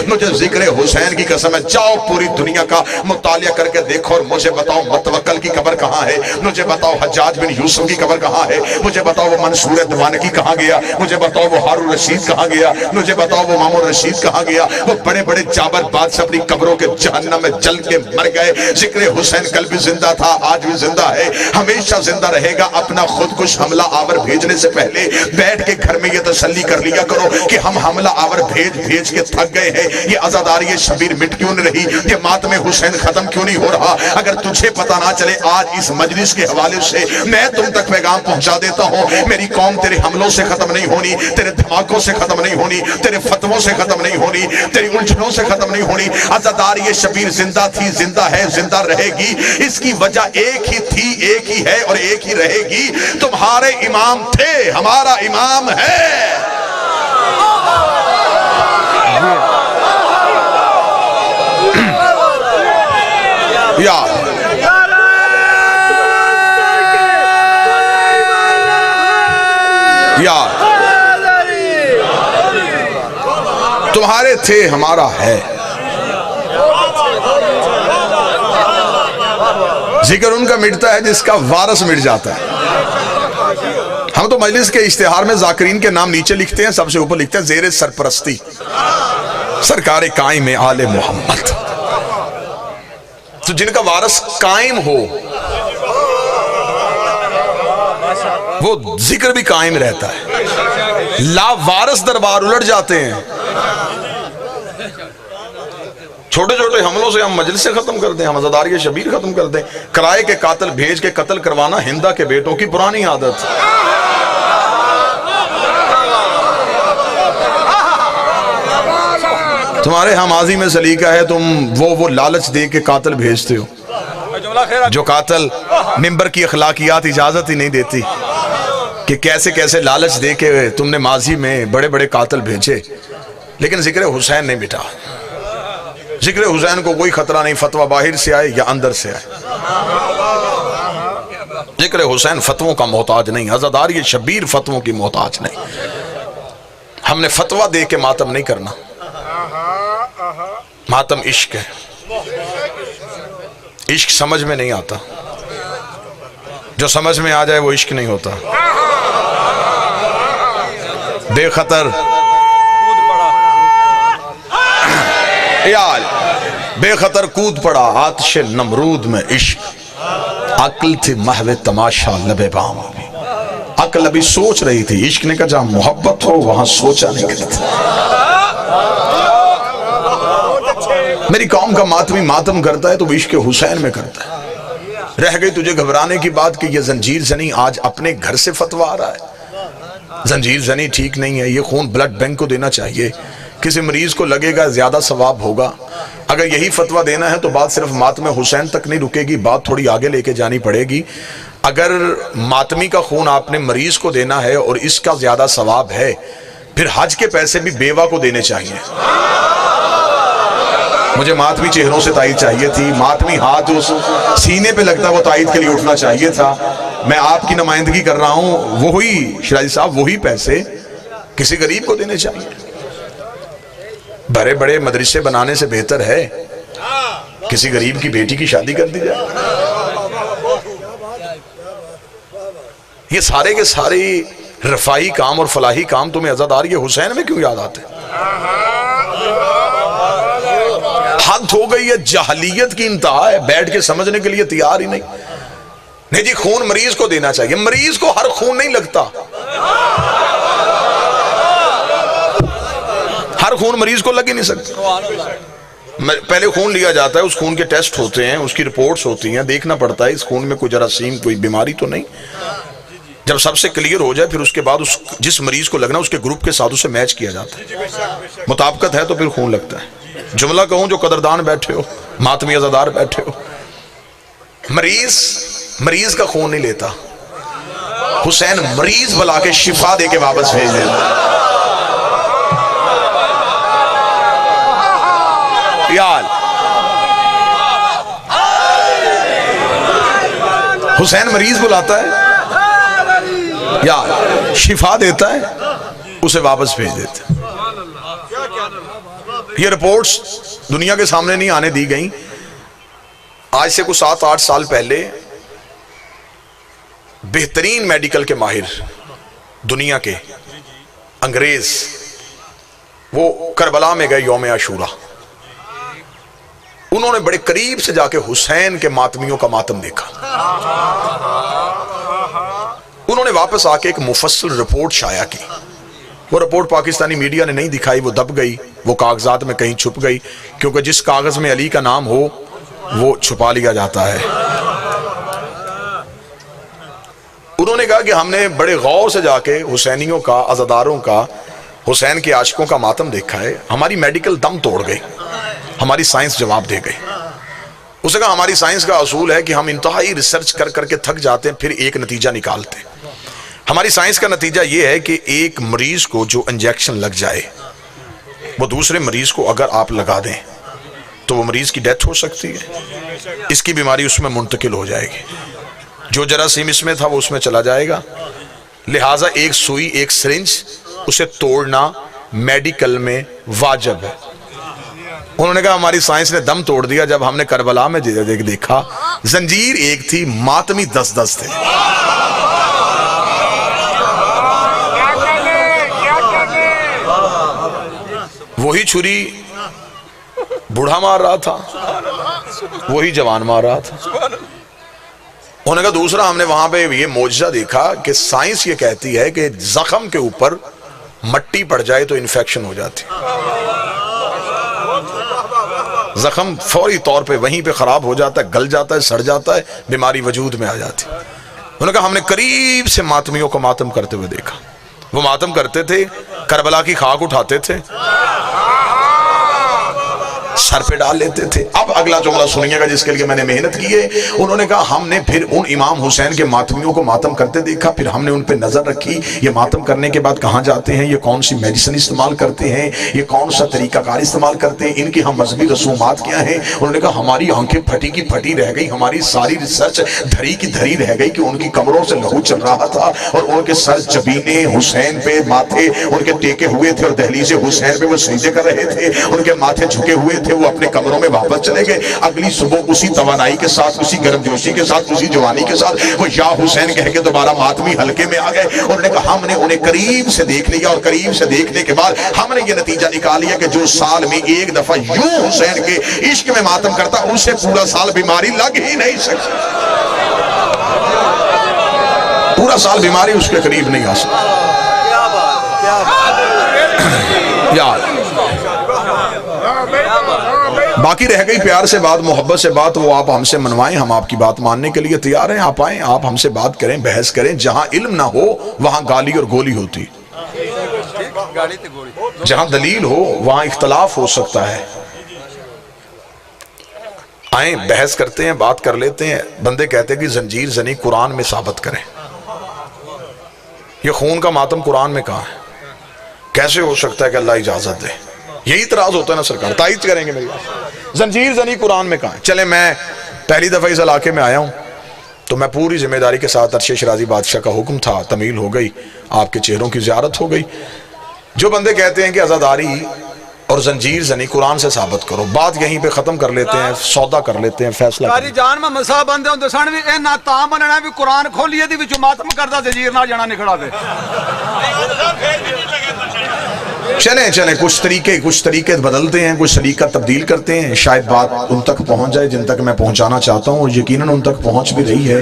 मुझे जिक्र हुसैन की कसम है, जाओ पूरी दुनिया का मुतालिया करके देखो और मुझे बताओ मतवक्कल की कब्र कहाँ है, मुझे बताओ हज्जाज बिन यूसुफ की कब्र कहाँ है, मुझे बताओ वो मंसूर दवानकी कहाँ गया, मुझे बताओ वो हारून रशीद कहाँ गया, मुझे बताओ वो मामून रशीद कहाँ गया। वो बड़े बड़े जाबर बादशाह अपनी कब्रों के जहन्नम में जल के मर गए। जिक्र हुसैन कल भी जिंदा था, आज भी जिंदा है, हमेशा जिंदा रहेगा। अपना खुदकुश हमला आवर भेजने से पहले बैठ के घर में ये तसल्ली कर लिया करो कि हम हमला आवर भेज भेज के थक गए हैं। ये आजादारी ये शबीर मिट क्यों नहीं रही, ये मातम हुसैन खत्म क्यों नहीं हो रहा। अगर तुझे पता ना चले, आज इस मजलिस के हवाले से मैं तुम तक पैगाम पहुंचा देता हूं। मेरी कौम तेरे हमलों से खत्म नहीं होनी, तेरे धमाकों से खत्म नहीं होनी, तेरे फतवों से खत्म नहीं होनी, तेरी उलझनों से खत्म नहीं होनी। आजादार ये शबीर जिंदा थी, जिंदा है, जिंदा रहेगी। इसकी वजह एक ही थी, एक ही है और एक ही रहेगी। तुम्हारे इमाम थे, हमारा इमाम है। यार यार तुम्हारे थे, हमारा है। जिक्र उनका मिटता है जिसका वारस मिट जाता है। हम तो मजलिस के इश्तिहार में जाकिरीन के नाम नीचे लिखते हैं, सबसे ऊपर लिखते हैं जेरे सरपरस्ती सरकार कायम आले मोहम्मद। तो जिनका वारस कायम हो वो जिक्र भी कायम रहता है। लावारस दरबार उलट जाते हैं। छोटे छोटे हमलों से हम मजलिस से खत्म कर दें, हम आजादार के शबीर खत्म कर दें। किराए के कातिल भेज के कत्ल करवाना हिंदा के बेटों की पुरानी आदत। तुम्हारे यहाँ माजी में सलीका है, तुम वो लालच दे के कातिल भेजते हो, जो कातिल मिंबर की अखलाकियात इजाजत ही नहीं देती कि कैसे कैसे लालच दे के तुमने माजी में बड़े बड़े कातिल भेजे। लेकिन जिक्र हुसैन नहीं मिटा। जिक्र हुसैन को कोई खतरा नहीं, फतवा बाहर से आए या अंदर से आए। जिक्र हुसैन फतवों का मोहताज नहीं, आजादार ये शबीर फतवों की मोहताज नहीं। हमने फतवा दे के मातम नहीं करना। मातम इश्क है, इश्क समझ में नहीं आता। जो समझ में आ जाए वो इश्क नहीं होता। बेखतर यार बेखतर कूद पड़ा आतिश नमरूद में इश्क। अक्ल थी महवे तमाशा लबे बाम। अक्ल अभी सोच रही थी, इश्क ने कहा जहां मोहब्बत हो वहां सोचा नहीं करता। मेरी कौम का मातमी मातम करता है तो इश्क हुसैन में करता है। रह गई तुझे घबराने की बात कि ये जंजीर जनी आज अपने घर से फतवा आ रहा है। जंजीर जनी ठीक नहीं है, ये खून ब्लड बैंक को देना चाहिए। किसी मरीज को लगेगा ज्यादा सवाब होगा। अगर यही फतवा देना है तो बात सिर्फ मातम हुसैन तक नहीं रुकेगी, बात थोड़ी आगे लेके जानी पड़ेगी। अगर मातमी का खून आपने मरीज को देना है और इसका ज्यादा सवाब है, फिर हज के पैसे भी बेवा को देने चाहिए। मुझे मातमी चेहरों से ताईद चाहिए थी, मातमी हाथ उस सीने पे लगता वो ताईद के लिए उठना चाहिए था। मैं आपकी नुमाइंदगी कर रहा हूं, वही शिराजी साहब वही पैसे किसी गरीब को देने चाहिए। बड़े बड़े मदरसे बनाने से बेहतर है किसी गरीब की बेटी की शादी कर दी जाए। ये सारे के सारे रफाई काम और फलाही काम तुम्हें आजादार ये हुसैन में क्यों याद आते? हद हो गई है, जहलियत की इंतहा है, बैठ के समझने के लिए तैयार ही नहीं। नहीं जी, खून मरीज को देना चाहिए। मरीज को हर खून नहीं लगता, हर खून मरीज को लग ही नहीं सकता। पहले खून लिया जाता है, उस खून के टेस्ट होते हैं, उसकी रिपोर्ट्स होती हैं, देखना पड़ता है इस खून में कोई जरासीम कोई बीमारी तो नहीं। जब सबसे क्लियर हो जाए फिर उसके बाद उस जिस मरीज को लगना उसके ग्रुप के साथ उसे मैच किया जाता है। मुताबिकत है तो फिर खून लगता है। जुमला कहूं जो कदरदान बैठे हो, मातमी अज़ादार बैठे हो, मरीज का खून नहीं लेता। हुसैन मरीज बुला के शिफा दे के वापस भेज देता। यार हुसैन मरीज बुलाता है, यार शिफा देता है, उसे वापस भेज देता है। ये रिपोर्ट्स दुनिया के सामने नहीं आने दी गई। आज से कुछ 7-8 साल पहले बेहतरीन मेडिकल के माहिर दुनिया के अंग्रेज वो करबला में गए यौम आशूरा। उन्होंने बड़े करीब से जाके हुसैन के मातमियों का मातम देखा। उन्होंने वापस आके एक मुफस्सल रिपोर्ट शाया की। वो रिपोर्ट पाकिस्तानी मीडिया ने नहीं दिखाई, वो दब गई, वो कागजात में कहीं छुप गई, क्योंकि जिस कागज में अली का नाम हो वो छुपा लिया जाता है। उन्होंने कहा कि हमने बड़े गौर से जाके हुसैनियों का, अज़ादारों का, हुसैन के आशिकों का मातम देखा है। हमारी मेडिकल दम तोड़ गई, हमारी साइंस जवाब दे गई। उसने कहा हमारी साइंस का असूल है कि हम इंतहाई रिसर्च कर करके थक जाते हैं, फिर एक नतीजा निकालते हैं। हमारी साइंस का नतीजा यह है कि एक मरीज को जो इंजेक्शन लग जाए वो दूसरे मरीज को अगर आप लगा दें तो वो मरीज की डेथ हो सकती है, इसकी बीमारी उसमें मुंतकिल हो जाएगी, जो जरासीम इसमें था वो उसमें चला जाएगा। लिहाजा एक सुई, एक सिरिंज, उसे तोड़ना मेडिकल में वाजिब है। उन्होंने कहा हमारी साइंस ने दम तोड़ दिया जब हमने करबला में देखा जंजीर एक थी, मातमी 10-10 थे। वही छुरी बूढ़ा मार रहा था, वही जवान मार रहा था। उन्होंने कहा दूसरा हमने वहां पे ये मौजज़ा देखा कि साइंस ये कहती है कि जख्म के ऊपर मट्टी पड़ जाए तो इन्फेक्शन हो जाती, जख्म फौरी तौर पे वहीं पे खराब हो जाता है, गल जाता है, सड़ जाता है, बीमारी वजूद में आ जाती। उन्होंने कहा हमने करीब से मातमियों को मातम करते हुए देखा। वो मातम करते थे, करबला की खाक उठाते थे, सर पे डाल लेते थे। अब अगला जुमला सुनिएगा जिसके लिए मैंने मेहनत की है। उन्होंने कहा हमने फिर उन इमाम हुसैन के मातमियों को मातम करते देखा, फिर हमने उन पे नजर रखी, ये मातम करने के बाद कहाँ जाते हैं, ये कौन सी मेडिसिन इस्तेमाल करते हैं, ये कौन सा तरीकाकार इस्तेमाल करते हैं, इनकी हम मजहबी रसूमात क्या हैं। उन्होंने कहा हमारी आंखें फटी की फटी रह गई, हमारी सारी रिसर्च धरी की धरी रह गई कि उनकी कमरों से लहू चल रहा था और उनके सर जबीने हुसैन पे, माथे उनके टेके हुए थे और दहलीज़े हुसैन पे वो सजदे कर रहे थे, उनके माथे झुके हुए थे, वो अपने कमरों में वापस चले गए। अगली सुबह उसी तवानाई के साथ, उसी गर्मजोशी के साथ, उसी जवानी के साथ वो या हुसैन कह के दोबारा मातमी हल्के में आ गए। उन्होंने कहा हमने उन्हें करीब से देख लिया और करीब से देखने के बाद हमने ये नतीजा निकाल लिया कि जो साल में एक दफा यूं हुसैन के इश्क में मातम करता उसे पूरा साल बीमारी लग ही नहीं सकती, पूरा साल बीमारी उसके करीब नहीं आ सकती। यार बाकी रह गई प्यार से बात, मोहब्बत से बात, वो आप हमसे मनवाएं, हम आपकी बात मानने के लिए तैयार हैं। आप आएं, आप हमसे बात करें, बहस करें। जहां इल्म ना हो वहां गाली और गोली होती, जहां दलील हो वहां इख्तलाफ हो सकता है। आए, बहस करते हैं, बात कर लेते हैं। बंदे कहते हैं कि जंजीर जनी कुरान में साबित करें। ये खून का मातम कुरान में कहां है? कैसे हो सकता है कि अल्लाह इजाजत दे? यही इतराज होता है ना सरकार, तायद करेंगे मेरी बात। जंजीर जनी कुरान में कहां है? चले, मैं पहली दफा इस इलाके में आया हूं तो मैं पूरी जिम्मेदारी के साथ, अरशद शराजी बादशाह का हुक्म था, तमील हो गई, आपके चेहरों की ज़ियारत हो गई। जो बंदे कहते हैं कि आज़ादारी और जंजीर जनी कुरान से साबित करो, बात यहीं पे खत्म कर लेते हैं, सौदा कर लेते हैं, फैसला कर जान में मसा बंदे होंदे सन भी ए ना ता मनना भी कुरान खोलिए दी विच मातम करदा जंजीर ना जाना निकला दे। चलें चलें, कुछ तरीके बदलते हैं, कुछ तरीका तब्दील करते हैं, शायद बात उन तक पहुंच जाए जिन तक मैं पहुंचाना चाहता हूं, और यकीनन उन तक पहुंच भी रही है,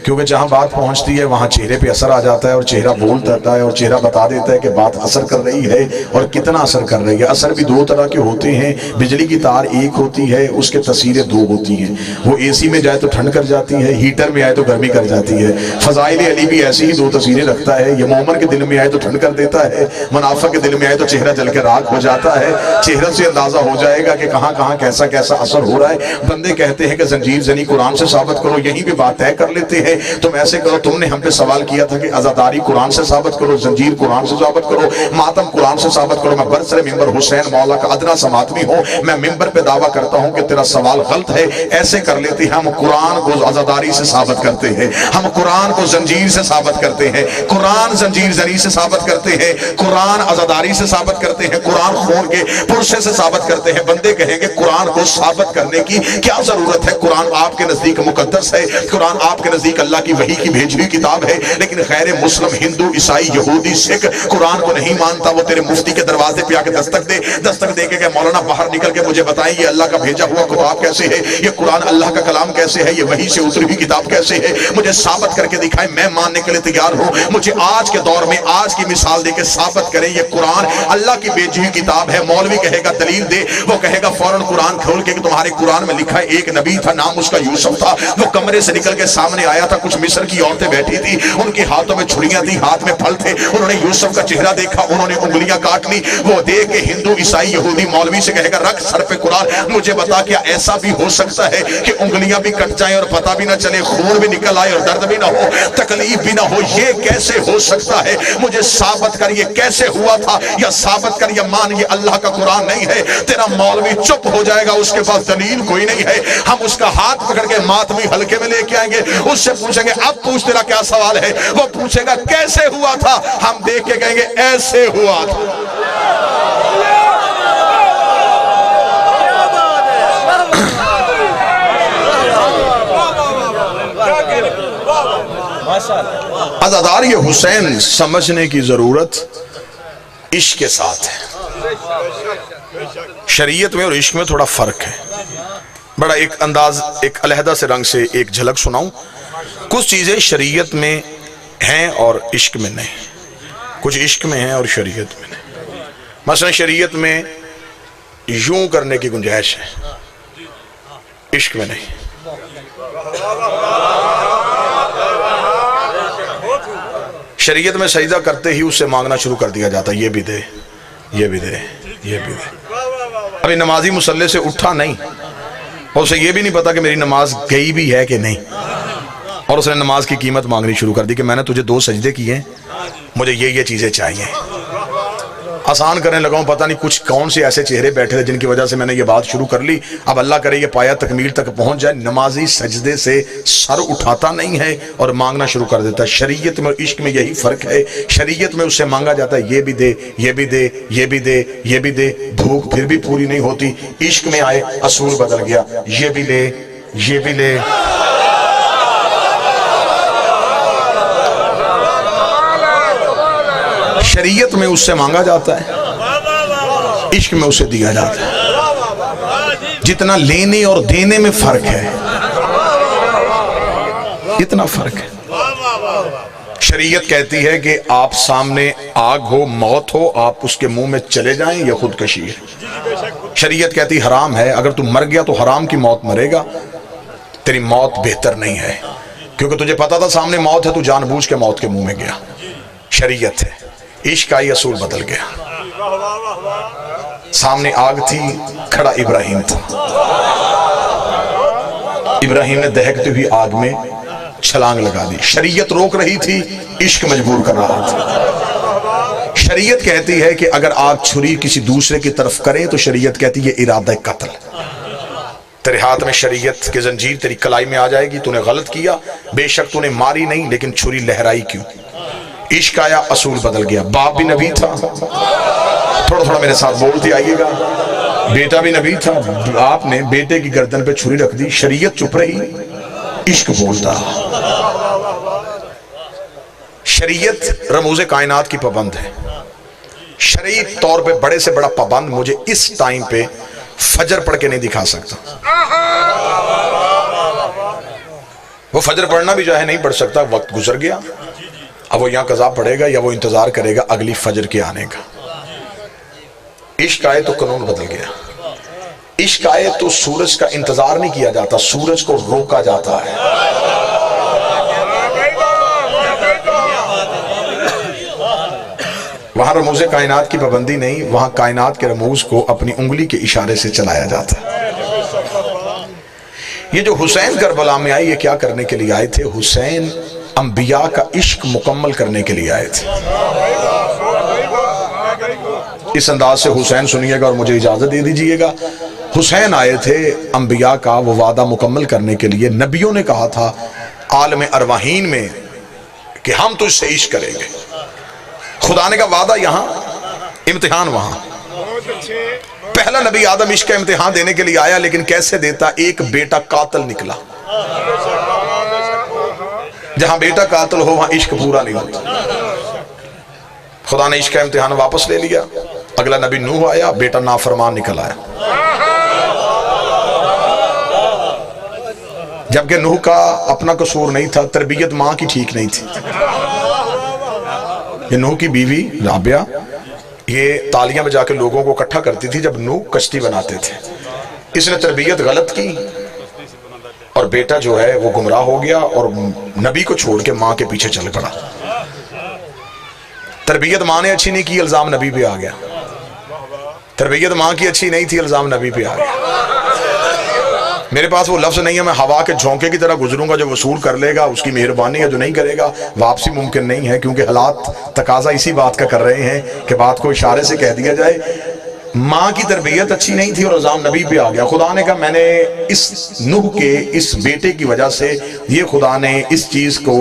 क्योंकि जहां बात पहुंचती है वहां चेहरे पे असर आ जाता है और चेहरा बोल देता है और चेहरा बता देता है कि बात असर कर रही है और कितना असर कर रही है। असर भी दो तरह के होते हैं, बिजली की तार एक होती है, उसके तस्वीरें दो होती हैं। वो एसी में जाए तो ठंड कर जाती है, हीटर में आए तो गर्मी कर जाती है। फजाइल अली भी ऐसी ही दो तस्वीरें रखता है, ये मोमन के दिल में आए तो ठंड कर देता है, मुनाफा के दिल में आए तो चेहरा जल के राख हो जाता है। चेहरे से अंदाजा हो जाएगा कि कहां कहां कैसा कैसा असर हो रहा है। बंदे कहते हैं कि जंजीर जनी कुरान से साबित करो, यहीं पे बात तय कर लेते हैं। हैं। तुम ऐसे करो, तुमने हम पे सवाल किया था कि आजादारी कुरान से साबित करो, जंजीर कुरान से साबित करो, मातम कुरान से साबित करो। मैं बरसरे मिंबर हुसैन मौला का अदना सा मातमी हूँ, मैं मिंबर पे दावा करता हूँ कि तेरा सवाल गलत है। ऐसे कर लेते हैं, हम कुरान को आजादारी से साबित करते हैं, हम कुरान को जंजीर से साबित करते हैं, कुरान जंजीर जरी से साबित करते हैं, कुरान आजादारी से साबित करते हैं, कुरान खून के पुरसे से साबित करते हैं। बंदे कहेंगे कुरान को साबित करने की क्या जरूरत है, कुरान आपके नजदीक मुकद्दस है, कुरान आपके नजदीक अल्लाह की वही की भेजी हुई किताब है। लेकिन गैर मुस्लिम, हिंदू, ईसाई, यहूदी, सिख कुरान को नहीं मानता। वो तेरे मुफ्ती के दरवाजे पे आके दस्तक दे के मौलाना बाहर निकल के मुझे बताएं ये अल्लाह का भेजा हुआ किताब कैसे है, ये कुरान अल्लाह का कलाम कैसे है, ये वही से उतरी हुई किताब कैसे है, मुझे साबित करके दिखाएं। मैं मानने के लिए तैयार हूं। मुझे आज के दौर में आज की मिसाल देके साबित करें ये कुरान अल्लाह की भेजी हुई किताब है। मौलवी कहेगा दलील दे, वो कहेगा फौरन कुरान खोल के कि तुम्हारे कुरान में लिखा है एक नबी था, नाम उसका यूसुफ था, वो कमरे से निकल के सामने आया था, कुछ मिस्र की औरतें बैठी थी, उनके हाथों में छुरियां थी, हाथ में फल थे, उन्होंने यूसुफ का चेहरा देखा, उन्होंने उंगलियां काट ली। वो देख के हिंदू, ईसाई, यहूदी मौलवी से कहेगा रख सर पे कुरान, मुझे बता क्या ऐसा भी हो सकता है कि उंगलियां भी कट जाएं और पता भी ना चले, खून भी निकल आए और दर्द भी ना हो, तकलीफ भी ना हो? ये कैसे हो सकता है? मुझे साबित कर ये कैसे हुआ था, या साबित कर ये मान ये अल्लाह का कुरान नहीं है। तेरा मौलवी चुप हो जाएगा, उसके पास दलील कोई नहीं है। हम उसका हाथ पकड़ के मातमी हल्के में लेके आएंगे, उससे पूछेंगे अब पूछ तेरा क्या सवाल है, वो पूछेगा कैसे हुआ था, हम देख के कहेंगे ऐसे हुआ था। अज़ादार ये हुसैन समझने की जरूरत इश्क के साथ है। शरीयत में और इश्क में थोड़ा फर्क है। बड़ा एक अंदाज, एक अलहदा से रंग से एक झलक सुनाऊं। कुछ चीजें शरीयत में हैं और इश्क में नहीं, कुछ इश्क में हैं और शरीयत में नहीं। मसलन शरीयत में यूं करने की गुंजाइश है, इश्क में नहीं। शरीयत में सजदा करते ही उससे मांगना शुरू कर दिया जाता, ये भी दे, ये भी दे, ये भी दे। अभी नमाजी मुसल्ले से उठा नहीं और उसे ये भी नहीं पता कि मेरी नमाज गई भी है कि नहीं, और उसने नमाज की कीमत मांगनी शुरू कर दी कि मैंने तुझे 2 सजदे किए हैं, मुझे ये चीजें चाहिए। आसान करने लगा हूं, पता नहीं कुछ कौन से ऐसे चेहरे बैठे थे जिनकी वजह से मैंने ये बात शुरू कर ली। अब अल्लाह करे ये पाया तकमील तक पहुंच जाए। नमाजी सजदे से सर उठाता नहीं है और मांगना शुरू कर देता है। शरीयत में और इश्क में यही फर्क है। शरीयत में उससे मांगा जाता है ये भी दे, ये भी दे, ये भी दे, ये भी दे, भूख फिर भी पूरी नहीं होती। इश्क में आए असूल बदल गया, ये भी ले, ये भी ले। शरीयत में उससे मांगा जाता है, इश्क में उसे दिया जाता है। जितना लेने और देने में फर्क है, इतना फर्क है। शरीयत कहती है कि आप सामने आग हो, मौत हो, आप उसके मुंह में चले जाएं, यह खुदकशी है। शरीयत कहती हराम है, अगर तू मर गया तो हराम की मौत मरेगा, तेरी मौत बेहतर नहीं है, क्योंकि तुझे पता था सामने मौत है, तू जानबूझ के मौत के मुंह में गया। शरीयत है। इश्क का ये असूल बदल गया। सामने आग थी, खड़ा इब्राहिम था। इब्राहिम ने दहकती हुई आग में छलांग लगा दी। शरीयत रोक रही थी, इश्क मजबूर कर रहा था। शरीयत कहती है कि अगर आप छुरी किसी दूसरे की तरफ करें तो शरीयत कहती है इरादा कत्ल। तेरे हाथ में शरीयत की जंजीर तेरी कलाई में आ जाएगी, तूने गलत किया, बेशक तूने मारी नहीं, लेकिन छुरी लहराई क्यों? इश्क आया, असूल बदल गया। बाप भी नबी था, थोड़ा थोड़ा मेरे साथ बोलते आइएगा। बेटा भी नबी था, आपने बेटे की गर्दन पे छुरी रख दी, शरीयत चुप रही, इश्क बोलता। शरीयत रमूज़े कायनात की पाबंद है। शरई तौर पे बड़े से बड़ा पाबंद मुझे इस टाइम पे फजर पढ़ के नहीं दिखा सकता। वो फजर पढ़ना भी चाहे नहीं पढ़ सकता, वक्त गुजर गया, अब वो यहां कज़ा पड़ेगा या वो इंतजार करेगा अगली फजर के आने का। इश्क आए तो कानून बदल गया। इश्क आए तो सूरज का इंतजार नहीं किया जाता, सूरज को रोका जाता है। वहां रमूज़े कायनात की पाबंदी नहीं, वहां कायनात के रमूज को अपनी उंगली के इशारे से चलाया जाता है। ये जो हुसैन करबला में आए, ये क्या करने के लिए आए थे? हुसैन अंबिया का इश्क मुकम्मल करने के लिए आए थे। इस अंदाज से हुसैन सुनिएगा और मुझे इजाजत दे दीजिएगा। हुसैन आए थे अंबिया का वो वादा मुकम्मल करने के लिए। नबियों ने कहा था आलम अरवाहीन में कि हम तो इससे इश्क करेंगे। खुदा ने का वादा यहां, इम्तिहान वहां। पहला नबी आदम इश्क का इम्तिहान देने के लिए आया, लेकिन कैसे देता? एक बेटा कातिल निकला। जहां बेटा कातिल हो वहां इश्क पूरा नहीं होता। खुदा ने इश्क का इम्तिहान वापस ले लिया। अगला नबी नूह आया, बेटा नाफरमान निकल आया। जबकि नूह का अपना कसूर नहीं था, तरबियत मां की ठीक नहीं थी। ये नूह की बीवी राबिया ये तालियां बजा के लोगों को इकट्ठा करती थी जब नूह कश्ती बनाते थे। इसने तरबियत गलत की और बेटा जो है वो गुमराह हो गया और नबी को छोड़ के मां के पीछे चल पड़ा। तरबियत मां ने अच्छी नहीं की, इल्जाम नबी पे आ गया। तरबियत मां की अच्छी नहीं थी, इल्जाम नबी पे आ गया। मेरे पास वो लफ्ज नहीं है, मैं हवा के झोंके की तरह गुजरूंगा। जो वसूल कर लेगा उसकी मेहरबानी है, जो नहीं करेगा वापसी मुमकिन नहीं है, क्योंकि हालात तकाजा इसी बात का कर रहे हैं कि बात को इशारे से कह दिया जाए। माँ की तरबियत अच्छी नहीं थी और इल्जाम नबी पे आ गया। खुदा ने कहा मैंने इस नूह के इस बेटे की वजह से ये खुदा ने इस चीज को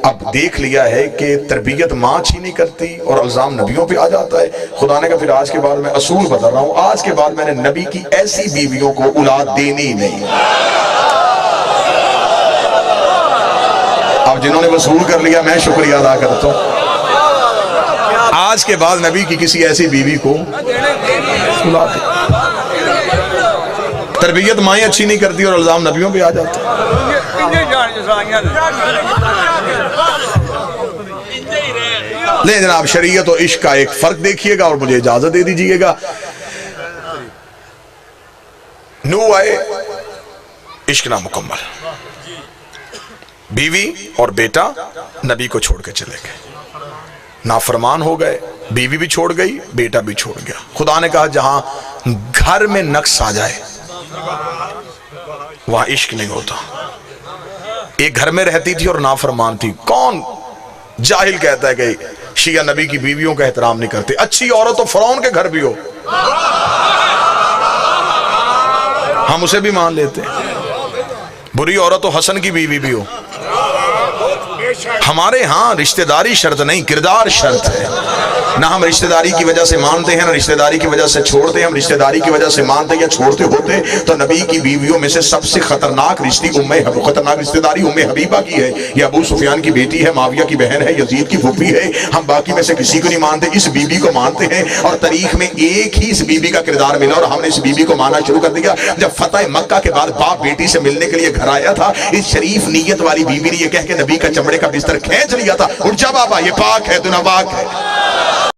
अब देख लिया है कि तरबियत माँ अच्छी नहीं करती और इल्जाम नबियों पे आ जाता है। खुदा ने कहा फिर आज के बाद मैं असूल बदल रहा हूं, आज के बाद मैंने नबी की ऐसी बीवियों को औलाद देनी नहीं। अब जिन्होंने वसूल कर लिया मैं शुक्रिया अदा करता हूं। आज के बाद नबी की किसी ऐसी बीवी को तरबियत माएँ अच्छी नहीं करती और इल्जाम नबियों पे आ जाता। ले जनाब, शरीयत और इश्क का एक फर्क देखिएगा और मुझे इजाजत दे दीजिएगा। नूह आए, इश्क ना मुकम्मल, बीवी और बेटा नबी को छोड़ के चले गए, नाफरमान हो गए। बीवी भी छोड़ गई, बेटा भी छोड़ गया। खुदा ने कहा जहां घर में नक्स आ जाए वहां इश्क नहीं होता। एक घर में रहती थी और नाफरमान थी। कौन जाहिल कहता है कि शिया नबी की बीवियों का एहतराम नहीं करते? अच्छी औरत तो फरौन के घर भी हो, हम उसे भी मान लेते हैं। बुरी औरत तो हसन की बीवी भी हो। हमारे यहां रिश्तेदारी शर्त नहीं, किरदार शर्त है। ना हम रिश्तेदारी की वजह से मानते हैं, ना रिश्तेदारी की वजह से छोड़ते हैं। हम रिश्तेदारी की वजह से मानते या छोड़ते होते तो नबी की बीवियों में से सबसे खतरनाक खतरनाक रिश्तेदारी उम्मे हबीबा की है। ये अबू सुफियान की बेटी है, माविया की बहन है, यजीद की फूफी है। हम बाकी में से किसी को नहीं मानते, इस बीबी को मानते हैं। और तारीख में एक ही इस बीबी का किरदार मिला और हमने इस बीबी को मानना शुरू कर दिया। जब फतेह मक्का के बाद बाप बेटी से मिलने के लिए घर आया था, इस शरीफ नीयत वाली बीबी ने यह कह के नबी का चमड़े का बिस्तर खींच लिया था, उठ जा बाबा, ये पाक है, तू नापाक है।